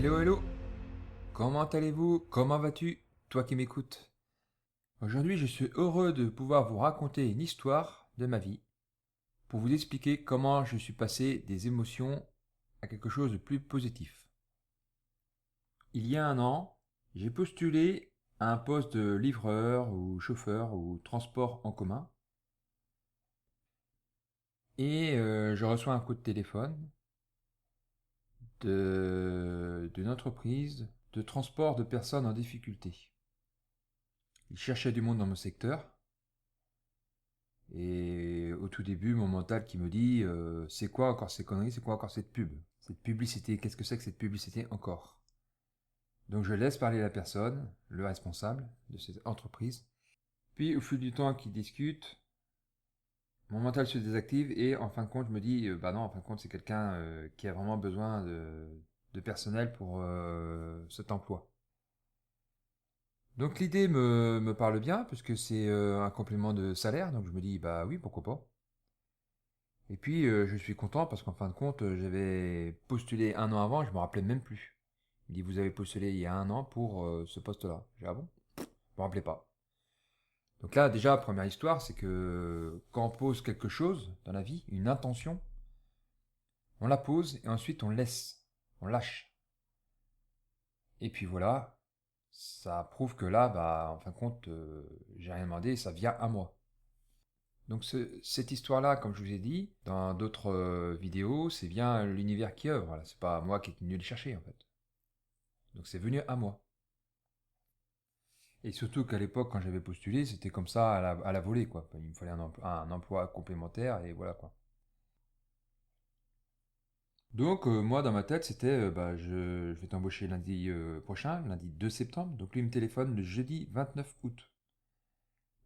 Hello, hello. Comment allez-vous? Comment vas-tu? Toi qui m'écoutes. Aujourd'hui, je suis heureux de pouvoir vous raconter une histoire de ma vie pour vous expliquer comment je suis passé des émotions à quelque chose de plus positif. Il y a un an, j'ai postulé à un poste de livreur ou chauffeur ou transport en commun et je reçois un coup de téléphone d'une entreprise de transport de personnes en difficulté. Ils cherchaient du monde dans mon secteur. Et au tout début, mon mental qui me dit c'est quoi encore ces conneries, c'est quoi encore cette pub? Cette publicité, qu'est-ce que c'est que cette publicité encore? Donc je laisse parler la personne, le responsable de cette entreprise. Puis au fil du temps qu'il discute, mon mental se désactive et en fin de compte, je me dis bah non, en fin de compte, c'est quelqu'un qui a vraiment besoin de personnel pour cet emploi. Donc l'idée me parle bien, puisque c'est un complément de salaire, donc je me dis bah oui, pourquoi pas. Et puis, je suis content parce qu'en fin de compte, j'avais postulé un an avant, je me rappelais même plus. Il dit, vous avez postulé il y a un an pour ce poste-là. J'ai dit, ah bon? Je me rappelais pas. Donc là, déjà, première histoire, c'est que quand on pose quelque chose dans la vie, une intention, on la pose et ensuite on laisse, on lâche. Et puis voilà, ça prouve que là, bah, en fin de compte, j'ai rien demandé, ça vient à moi. Donc cette histoire-là, comme je vous ai dit, dans d'autres vidéos, c'est bien l'univers qui œuvre. Voilà. C'est pas moi qui est venu le chercher en fait. Donc c'est venu à moi. Et surtout qu'à l'époque, quand j'avais postulé, c'était comme ça à la volée, quoi. Il me fallait un emploi complémentaire et voilà quoi. Donc moi dans ma tête c'était bah, je vais t'embaucher lundi prochain, lundi 2 septembre. Donc lui il me téléphone le jeudi 29 août.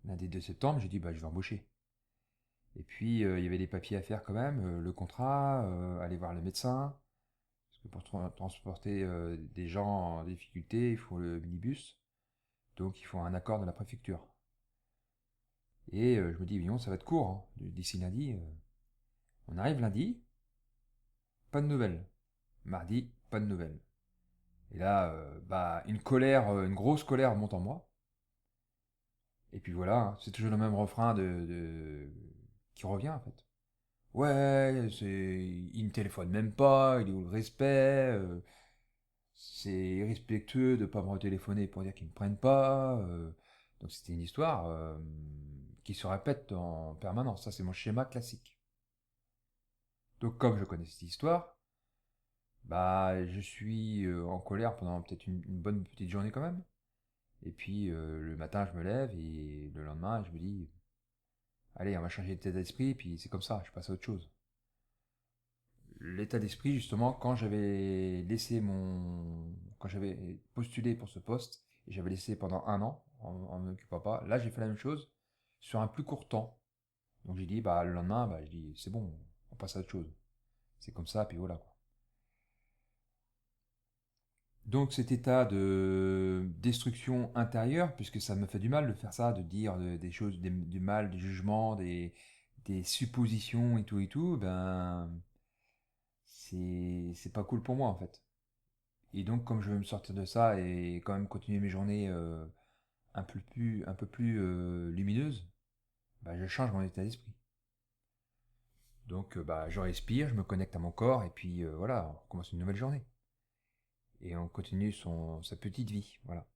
Lundi 2 septembre, j'ai dit bah je vais embaucher. Et puis il y avait des papiers à faire quand même, le contrat, aller voir le médecin. Parce que pour transporter des gens en difficulté, il faut le minibus. Donc il faut un accord de la préfecture. Et je me dis, non, ça va être court, hein, d'ici lundi. On arrive lundi, pas de nouvelles. Mardi, pas de nouvelles. Et là, bah, une colère, une grosse colère monte en moi. Et puis voilà, hein, c'est toujours le même refrain qui revient en fait. Ouais, il me téléphone même pas, il est où le respect, c'est irrespectueux de pas me retéléphoner pour dire qu'ils me prennent pas. Donc c'était une histoire qui se répète en permanence. Ça, c'est mon schéma classique. Donc comme je connais cette histoire, bah je suis en colère pendant peut-être une bonne petite journée quand même. Et puis le matin, je me lève et le lendemain, je me dis, allez, on va changer d'état d'esprit. Et puis c'est comme ça, je passe à autre chose. L'état d'esprit, justement, quand j'avais postulé pour ce poste, et j'avais laissé pendant un an, en ne m'occupant pas, là j'ai fait la même chose, sur un plus court temps. Donc j'ai dit, bah le lendemain, bah je dis, c'est bon, on passe à autre chose. C'est comme ça, puis voilà, quoi. Donc cet état de destruction intérieure, puisque ça me fait du mal de faire ça, de dire des choses, du mal, des jugements, des suppositions et tout, ben c'est pas cool pour moi en fait. Et donc, comme je veux me sortir de ça et quand même continuer mes journées un peu plus lumineuses, bah, je change mon état d'esprit. Donc, bah, je respire, je me connecte à mon corps et puis voilà, on commence une nouvelle journée. Et on continue sa petite vie. Voilà.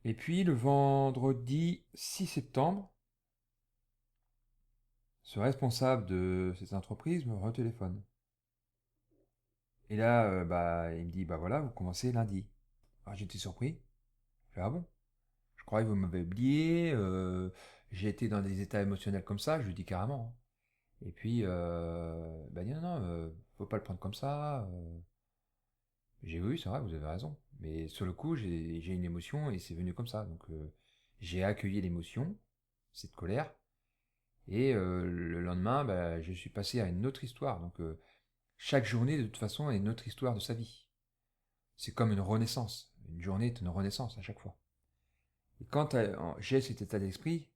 Et puis, le vendredi 6 septembre, ce responsable de cette entreprise me retéléphone. Et là, bah, il me dit, bah voilà, vous commencez lundi. Alors j'étais surpris. Je fais, ah bon? Je croyais que vous m'avez oublié, j'ai été dans des états émotionnels comme ça, je lui dis carrément, hein. Et puis, bah dit non, non, faut pas le prendre comme ça. J'ai oui, c'est vrai, vous avez raison. Mais sur le coup, j'ai une émotion et c'est venu comme ça. Donc, j'ai accueilli l'émotion, cette colère, et le lendemain, bah, je suis passé à une autre histoire. Donc, chaque journée, de toute façon, est une autre histoire de sa vie. C'est comme une renaissance. Une journée est une renaissance à chaque fois. Et quand j'ai cet état d'esprit,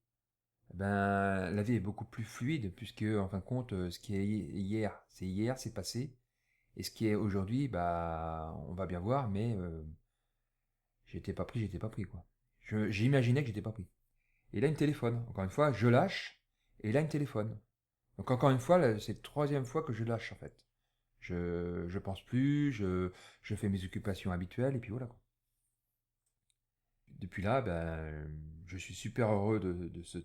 ben, la vie est beaucoup plus fluide puisque, en fin de compte, ce qui est hier, c'est passé. Et ce qui est aujourd'hui, on va bien voir, mais j'étais pas pris, quoi. J'imaginais que j'étais pas pris. Et là, il me téléphone. Encore une fois, je lâche, et là, il me téléphone. Donc encore une fois, là, c'est la troisième fois que je lâche, en fait. Je pense plus, je fais mes occupations habituelles, et puis voilà, quoi. Depuis là, je suis super heureux de ce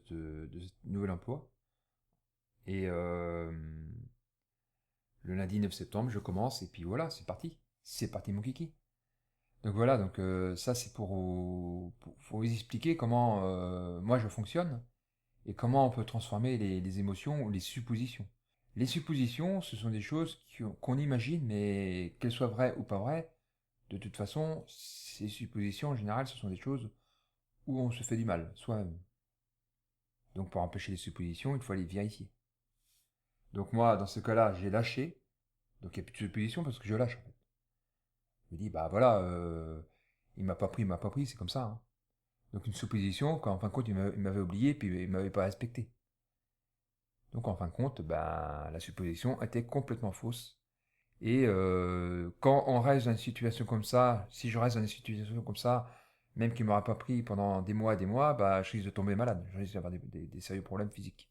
nouvel emploi. Et le lundi 9 septembre, je commence, et puis voilà, c'est parti. C'est parti, mon kiki. Donc voilà, donc ça c'est pour vous expliquer comment moi je fonctionne et comment on peut transformer les émotions ou les suppositions. Les suppositions, ce sont des choses qu'on imagine, mais qu'elles soient vraies ou pas vraies, de toute façon, ces suppositions en général, ce sont des choses où on se fait du mal, soi-même. Donc pour empêcher les suppositions, il faut aller vérifier. Donc moi, dans ce cas-là, j'ai lâché, donc il n'y a plus de suppositions parce que je lâche en fait. Je me dis, bah voilà, il m'a pas pris, c'est comme ça, hein. Donc une supposition qu'en fin de compte, il m'avait oublié puis il m'avait pas respecté. Donc en fin de compte, la supposition était complètement fausse. Et quand on reste dans une situation comme ça, si je reste dans une situation comme ça, même qu'il ne m'aura pas pris pendant des mois, je risque de tomber malade. Je risque d'avoir des sérieux problèmes physiques.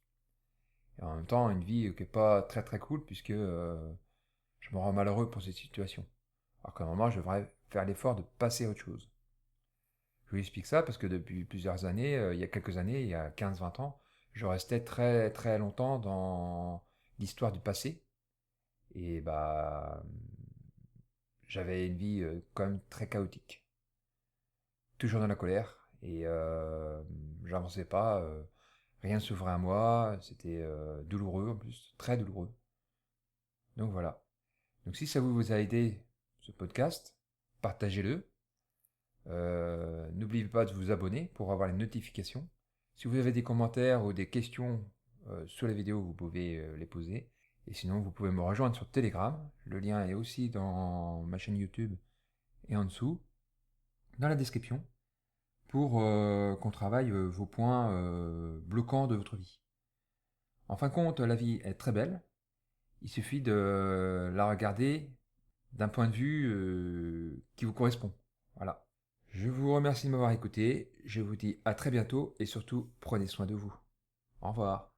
Et en même temps, une vie qui n'est pas très très cool puisque je me rends malheureux pour cette situation. Alors qu'à un moment, je devrais faire l'effort de passer à autre chose. Je vous explique ça parce que depuis plusieurs années, il y a quelques années, il y a 15-20 ans, je restais très très longtemps dans l'histoire du passé. Et j'avais une vie quand même très chaotique. Toujours dans la colère. Et j'avançais pas. Rien ne s'ouvrait à moi. C'était douloureux en plus. Très douloureux. Donc voilà. Donc si ça vous a aidé, ce podcast, partagez-le. N'oubliez pas de vous abonner pour avoir les notifications. Si vous avez des commentaires ou des questions sur les vidéos, vous pouvez les poser. Et sinon, vous pouvez me rejoindre sur Telegram. Le lien est aussi dans ma chaîne YouTube et en dessous, dans la description, pour qu'on travaille vos points bloquants de votre vie. En fin de compte, la vie est très belle. Il suffit de la regarder d'un point de vue qui vous correspond. Voilà. Je vous remercie de m'avoir écouté, je vous dis à très bientôt et surtout prenez soin de vous. Au revoir.